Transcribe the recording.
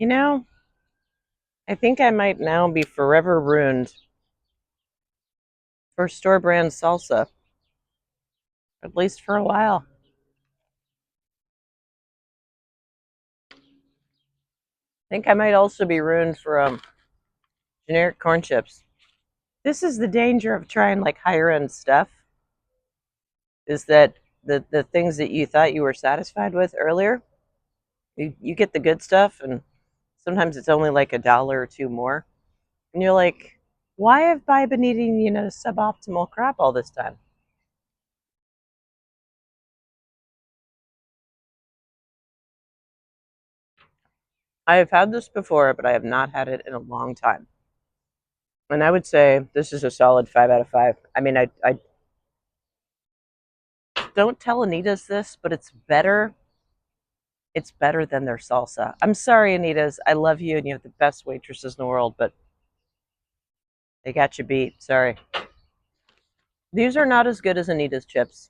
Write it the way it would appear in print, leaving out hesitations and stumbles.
You know, I think I might now be forever ruined for store brand salsa, at least for a while. I think I might also be ruined for generic corn chips. This is the danger of trying like higher end stuff, is that the things that you thought you were satisfied with earlier, you get the good stuff and sometimes it's only like $1 or two more. And you're like, why have I been eating, suboptimal crap all this time? I have had this before, but I have not had it in a long time. And I would say this is a solid 5 out of 5. I mean, I don't tell Anita's this, but it's better. It's better than their salsa. I'm sorry, Anita's. I love you, and you have the best waitresses in the world, but they got you beat. Sorry. These are not as good as Anita's chips.